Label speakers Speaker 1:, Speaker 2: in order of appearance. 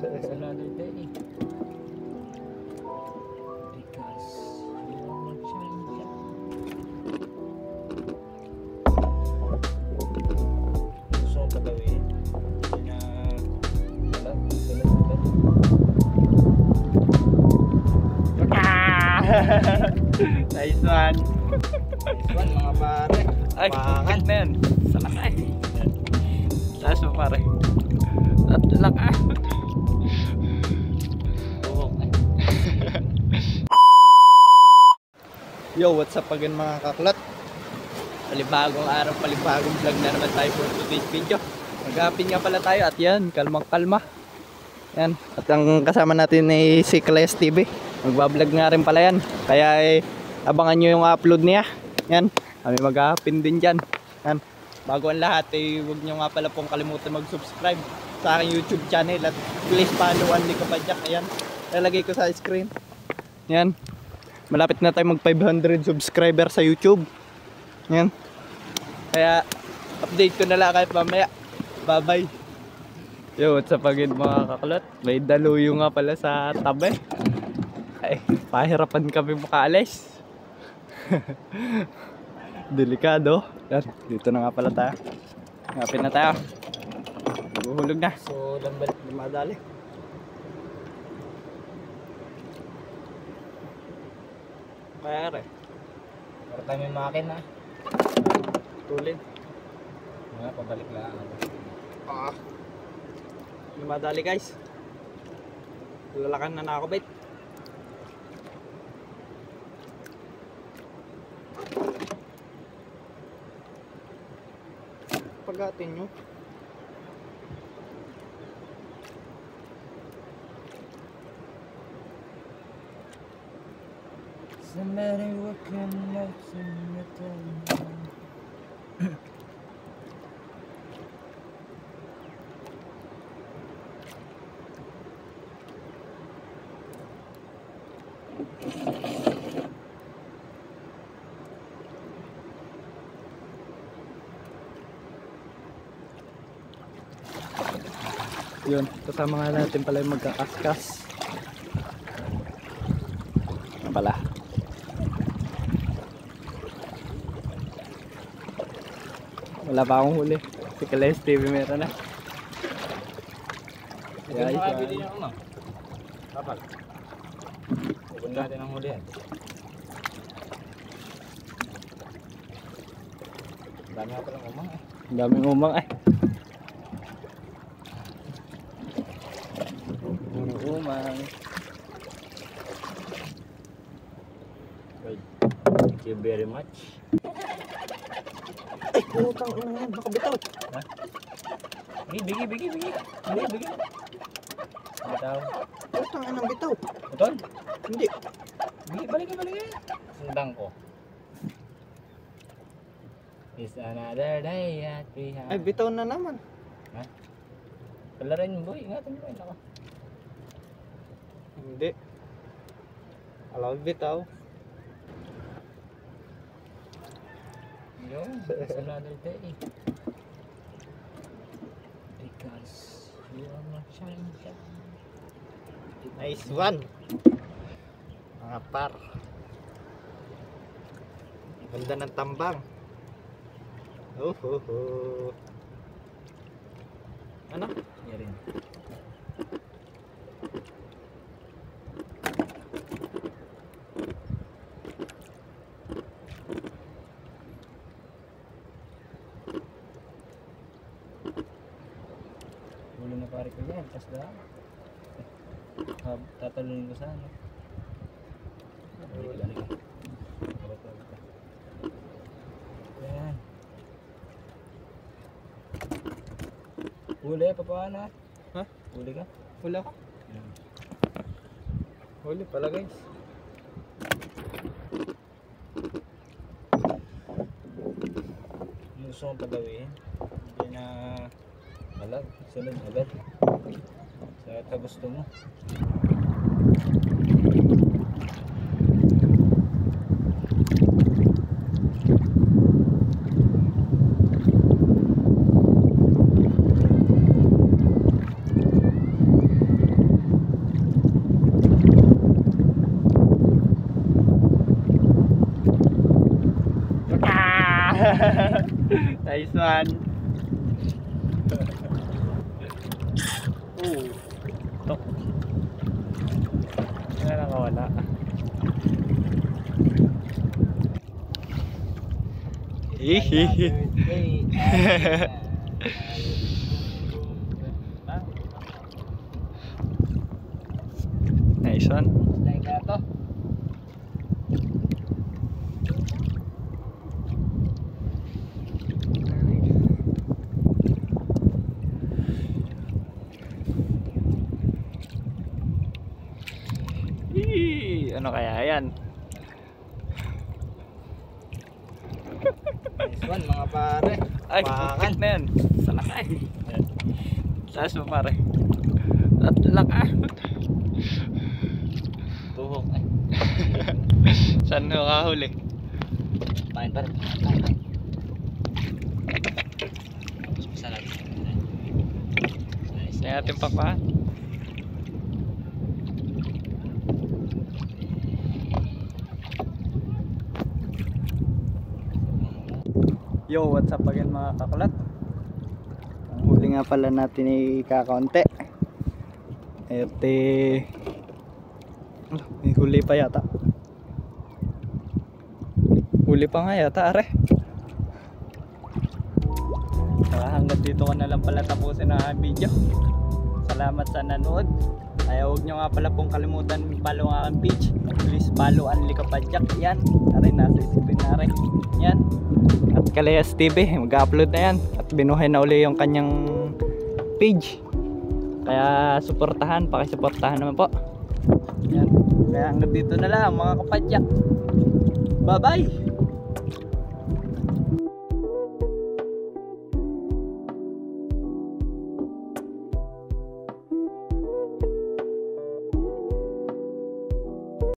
Speaker 1: It's another day. Because you will change it. Gusto ko pagawin na wala, sunod-sunod.
Speaker 2: Nice one.
Speaker 1: Nice one mga pare.
Speaker 2: Ay,
Speaker 1: Pangan.
Speaker 2: na yan. Salakay. Taas mo pare. At laka. Yo, what's up again mga kaklat? Palibagong araw, palibagong vlog na naman tayo for today's video. Mag-happy nga pala tayo at yan, kalmang kalma. Yan, at ang kasama natin ay si Claes TV. Magbablog nga rin pala yan. Kaya abangan nyo yung upload niya. Yan, kami mag-happy din dyan. Yan, bago ang lahat huwag nyo nga pala pong kalimutan mag-subscribe sa aking YouTube channel. At please follow Andy Kapadyak. Ayan, lalagay ko sa screen. Yan, malapit na tayo mag 500 subscriber sa YouTube. Yan, kaya update ko na lang kahit mamaya. Bye bye. Yo, what's up again mga kaklot? May daluyo nga pala sa tabi. Ay, pahirapan kami makaalis. Delikado. Yan, dito na nga pala tayo. Ngapin na tayo. Naguhulog na.
Speaker 1: So, lambal.
Speaker 2: Lumadali. Kaya rin.
Speaker 1: Para tayo may makina.
Speaker 2: Tulin.
Speaker 1: Mga pabalik lang.
Speaker 2: Lumadali guys. Lalakan na nakakabit. Pagatin nyo.
Speaker 1: Somebody working out in your time.
Speaker 2: Yun, kasama nga natin pala yung magkakaskas. Ano pala? Wala pa akong huli. Si Claes TV meron na.
Speaker 1: Hindi mo makabili niya umang. Kapal. Pupunta natin ang huli yan. Dami nga palang umang eh.
Speaker 2: Ang daming umang eh. Puro umang.
Speaker 1: Thank you very much.
Speaker 2: Ay, putang ina yan. Baka bitaw.
Speaker 1: Ha? Bigi. Bitaw.
Speaker 2: Putang ina bitaw.
Speaker 1: Betul?
Speaker 2: Hindi.
Speaker 1: Bigi, balik. Sendang ko. It's another day at we have...
Speaker 2: Ay, bitaw na naman.
Speaker 1: Ha? Palarin mo boy. Ingatan mo. Ako.
Speaker 2: Hindi. Alam bitaw.
Speaker 1: Yun, it's another day. Because you are not shining.
Speaker 2: Nice one. Mga par. Ganda ng tambang. Ano?
Speaker 1: Yan rin. Huli na pare ko yan, tas daan. Tatalunin ko sa ano. Balik. Yan. Huli, papaano?
Speaker 2: Ha?
Speaker 1: Huli ka?
Speaker 2: Wala ko.
Speaker 1: Yan.
Speaker 2: Huli pala guys.
Speaker 1: Yung gusto kong pagawin, hindi na alag, sunod agad. Sa gusto mo.
Speaker 2: one. Tok. Wala nakawala. Hihihi. Nice one. Ano kaya yan?
Speaker 1: Nice one mga pare.
Speaker 2: Ay,
Speaker 1: Pakan.
Speaker 2: na yan. Salakay. Taas mo pare. At laka.
Speaker 1: Tuhok ay.
Speaker 2: Saan mo kahuli?
Speaker 1: Pain pare. Sarap. Nice.
Speaker 2: Sa ating papa. Yo, what's up again mga kakulat? Ang huli nga pala natin ay kakaunti. May huli pa yata. Huli pa nga yata, are. Hanggang dito ko na lang pala tapusin ang video. Salamat sa nanood. Ay, huwag nyo nga pala pong kalimutan follow ang aking page. Please follow Anli Kapadyak. Yan, are, nasa screen na rin. Yan. At Kalayas TV, mag-upload na yan. At binuhay na uli yung kanyang page. Kaya suportahan, pakisuportahan naman po. Yan. Kaya hanggang dito na lang mga kapadyak. Bye bye!